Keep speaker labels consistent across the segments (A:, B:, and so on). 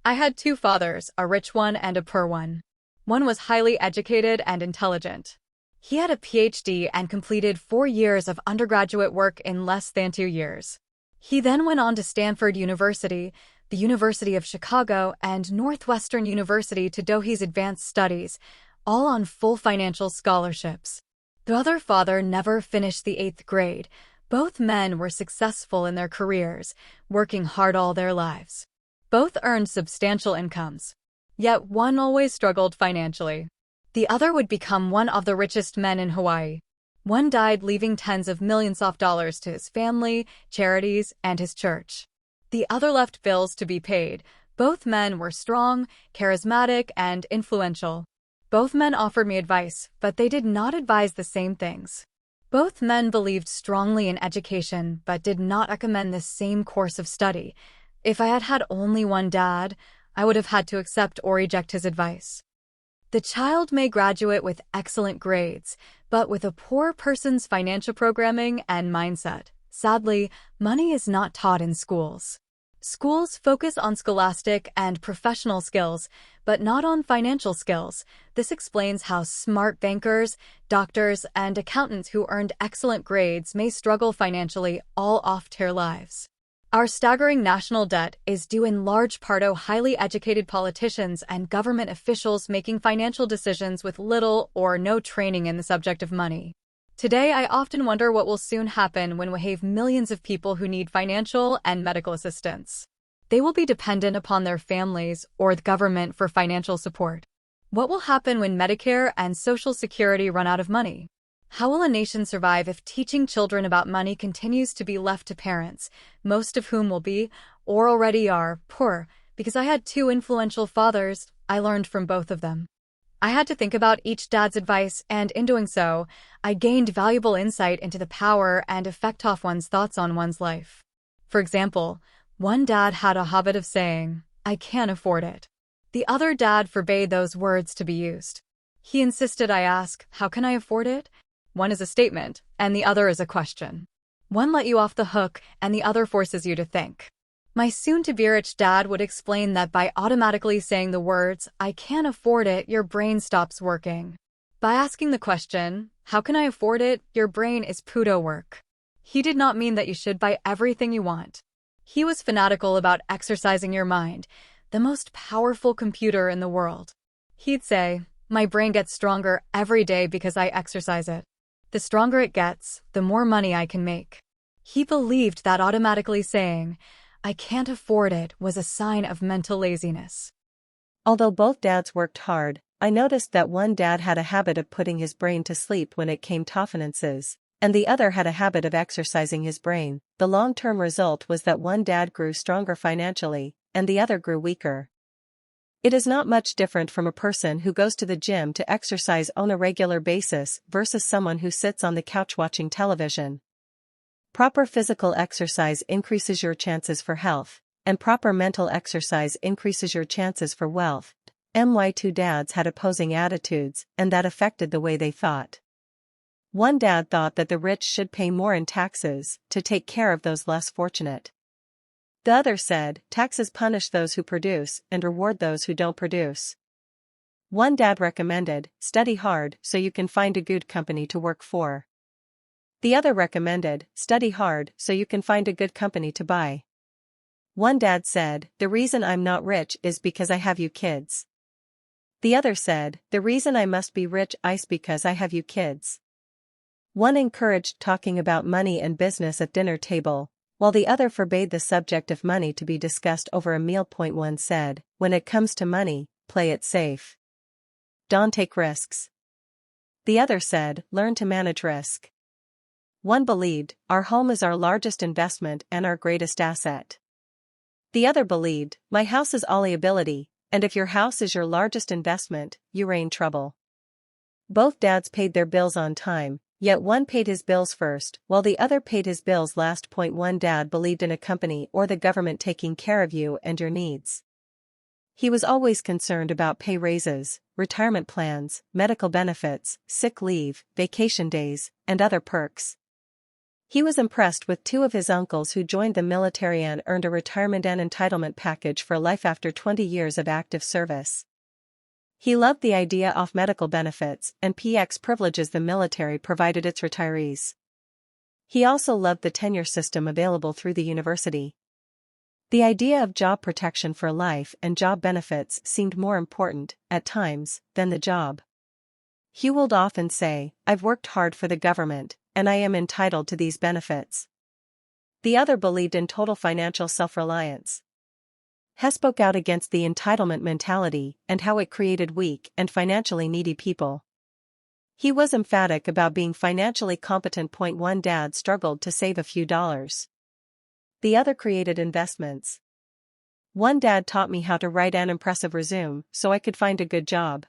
A: I had two fathers, a rich one and a poor one. One was highly educated and intelligent. He had a PhD and completed 4 years of undergraduate work in less than 2 years. He then went on to Stanford University, the University of Chicago, and Northwestern University to do his advanced studies, all on full financial scholarships. The other father never finished the 8th grade. Both men were successful in their careers, working hard all their lives. Both earned substantial incomes. Yet one always struggled financially. The other would become one of the richest men in Hawaii. One died leaving tens of millions of dollars to his family, charities, and his church. The other left bills to be paid. Both men were strong, charismatic, and influential. Both men offered me advice, but they did not advise the same things. Both men believed strongly in education, but did not recommend the same course of study. If I had had only one dad, I would have had to accept or reject his advice. The child may graduate with excellent grades, but with a poor person's financial programming and mindset. Sadly, money is not taught in schools. Schools focus on scholastic and professional skills, but not on financial skills. This explains how smart bankers, doctors, and accountants who earned excellent grades may struggle financially all of their lives. Our staggering national debt is due in large part to highly educated politicians and government officials making financial decisions with little or no training in the subject of money. Today, I often wonder what will soon happen when we have millions of people who need financial and medical assistance. They will be dependent upon their families or the government for financial support. What will happen when Medicare and Social Security run out of money? How will a nation survive if teaching children about money continues to be left to parents, most of whom will be, or already are, poor? Because I had two influential fathers, I learned from both of them. I had to think about each dad's advice, and in doing so, I gained valuable insight into the power and effect of one's thoughts on one's life. For example, one dad had a habit of saying, "I can't afford it." The other dad forbade those words to be used. He insisted I ask, "How can I afford it?" One is a statement, and the other is a question. One let you off the hook, and the other forces you to think. My soon-to-be-rich dad would explain that by automatically saying the words, "I can't afford it," your brain stops working. By asking the question, "How can I afford it?" your brain is pseudo work. He did not mean that you should buy everything you want. He was fanatical about exercising your mind, the most powerful computer in the world. He'd say, "My brain gets stronger every day because I exercise it. The stronger it gets, the more money I can make." He believed that automatically saying, "I can't afford it," was a sign of mental laziness.
B: Although both dads worked hard, I noticed that one dad had a habit of putting his brain to sleep when it came to finances, and the other had a habit of exercising his brain. The long-term result was that one dad grew stronger financially, and the other grew weaker. It is not much different from a person who goes to the gym to exercise on a regular basis versus someone who sits on the couch watching television. Proper physical exercise increases your chances for health, and proper mental exercise increases your chances for wealth. My two dads had opposing attitudes, and that affected the way they thought. One dad thought that the rich should pay more in taxes to take care of those less fortunate. The other said, taxes punish those who produce and reward those who don't produce. One dad recommended, study hard so you can find a good company to work for. The other recommended, study hard so you can find a good company to buy. One dad said, the reason I'm not rich is because I have you kids. The other said, the reason I must be rich is because I have you kids. One encouraged talking about money and business at dinner table, while the other forbade the subject of money to be discussed over a meal. One said, when it comes to money, play it safe. Don't take risks. The other said, learn to manage risk. One believed, our home is our largest investment and our greatest asset. The other believed, my house is all ability, and if your house is your largest investment, you're in trouble. Both dads paid their bills on time, yet one paid his bills first, while the other paid his bills last. One dad believed in a company or the government taking care of you and your needs. He was always concerned about pay raises, retirement plans, medical benefits, sick leave, vacation days, and other perks. He was impressed with two of his uncles who joined the military and earned a retirement and entitlement package for life after 20 years of active service. He loved the idea of medical benefits and PX privileges the military provided its retirees. He also loved the tenure system available through the university. The idea of job protection for life and job benefits seemed more important, at times, than the job. He would often say, "I've worked hard for the government, and I am entitled to these benefits." The other believed in total financial self-reliance. He spoke out against the entitlement mentality and how it created weak and financially needy people. He was emphatic about being financially competent. One dad struggled to save a few dollars. The other created investments. One dad taught me how to write an impressive resume so I could find a good job.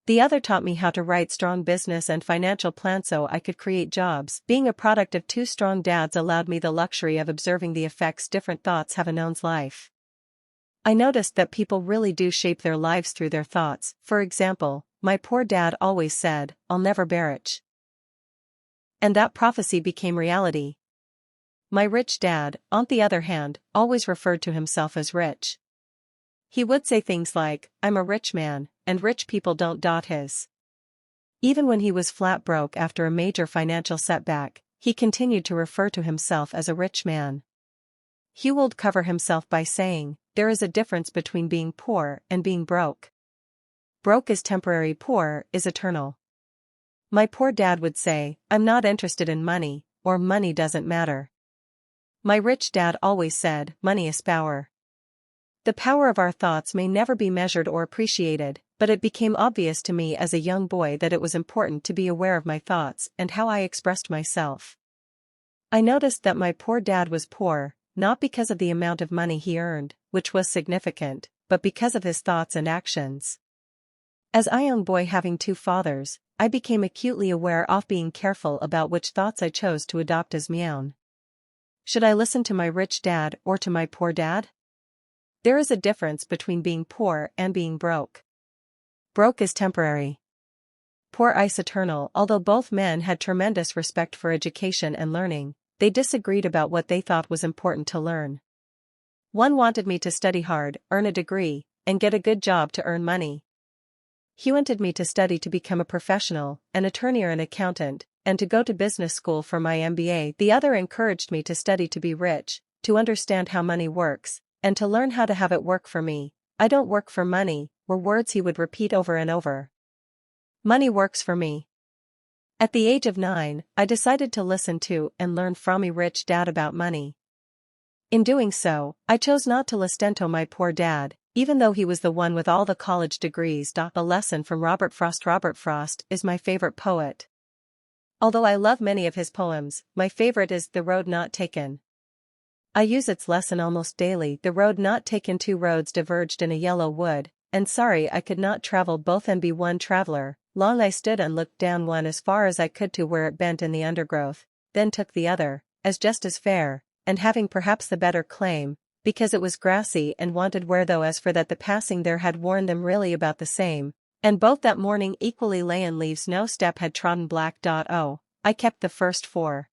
B: The other taught me how to write strong business and financial plans so I could create jobs. Being a product of two strong dads allowed me the luxury of observing the effects different thoughts have on one's life. I noticed that people really do shape their lives through their thoughts. For example, my poor dad always said, "I'll never be rich." And that prophecy became reality. My rich dad, on the other hand, always referred to himself as rich. He would say things like, "I'm a rich man, and rich people don't." His. Even when he was flat broke after a major financial setback, he continued to refer to himself as a rich man. He would cover himself by saying, "There is a difference between being poor and being broke. Broke is temporary, poor is eternal." My poor dad would say, "I'm not interested in money, or money doesn't matter." My rich dad always said, "Money is power." The power of our thoughts may never be measured or appreciated, but it became obvious to me as a young boy that it was important to be aware of my thoughts and how I expressed myself. I noticed that my poor dad was poor, not because of the amount of money he earned, which was significant, but because of his thoughts and actions. As a young boy having two fathers, I became acutely aware of being careful about which thoughts I chose to adopt as my own. Should I listen to my rich dad or to my poor dad? There is a difference between being poor and being broke. Broke is temporary. Poor is eternal. Although both men had tremendous respect for education and learning, they disagreed about what they thought was important to learn. One wanted me to study hard, earn a degree, and get a good job to earn money. He wanted me to study to become a professional, an attorney or an accountant, and to go to business school for my MBA. The other encouraged me to study to be rich, to understand how money works, and to learn how to have it work for me. "I don't work for money," were words he would repeat over and over. Money works for me. At the age of 9, I decided to listen to and learn from my rich dad about money. In doing so, I chose not to listen to my poor dad, even though he was the one with all the college degrees. A lesson from Robert Frost. Robert Frost is my favorite poet. Although I love many of his poems, my favorite is The Road Not Taken. I use its lesson almost daily. The road not taken, two roads diverged in a yellow wood, and sorry I could not travel both and be one traveler. Long I stood and looked down one as far as I could to where it bent in the undergrowth, then took the other, as just as fair, and having perhaps the better claim, because it was grassy and wanted wear, though as for that the passing there had worn them really about the same, and both that morning equally lay in leaves no step had trodden black. Oh, I kept the first four.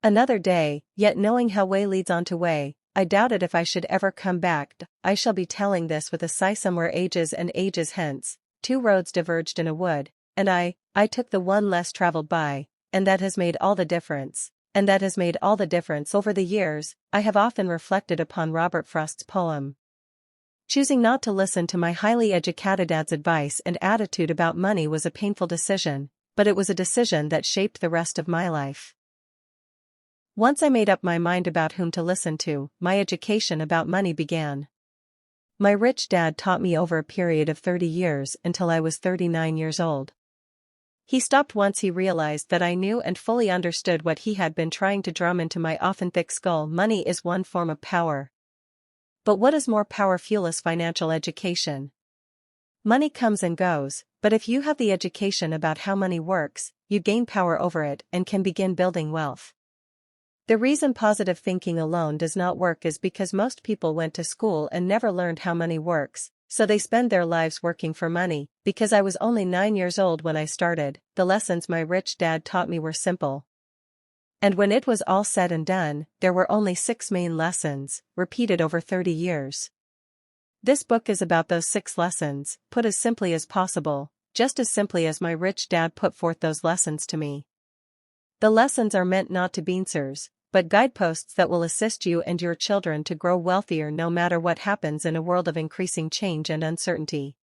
B: Another day, yet knowing how way leads on to way, I doubted if I should ever come back. I shall be telling this with a sigh. Somewhere ages and ages hence, two roads diverged in a wood, and I took the one less traveled by, and that has made all the difference. And that has made all the difference. Over the years, I have often reflected upon Robert Frost's poem. Choosing not to listen to my highly educated dad's advice and attitude about money was a painful decision, but it was a decision that shaped the rest of my life. Once I made up my mind about whom to listen to, my education about money began. My rich dad taught me over a period of 30 years until I was 39 years old. He stopped once he realized that I knew and fully understood what he had been trying to drum into my often thick skull. Money is one form of power. But what is more powerful is financial education. Money comes and goes, but if you have the education about how money works, you gain power over it and can begin building wealth. The reason positive thinking alone does not work is because most people went to school and never learned how money works, so they spend their lives working for money. Because I was only 9 years old when I started, the lessons my rich dad taught me were simple. And when it was all said and done, there were only 6 main lessons, repeated over 30 years. This book is about those 6 lessons, put as simply as possible, just as simply as my rich dad put forth those lessons to me. The lessons are meant not to be answers, but guideposts that will assist you and your children to grow wealthier no matter what happens in a world of increasing change and uncertainty.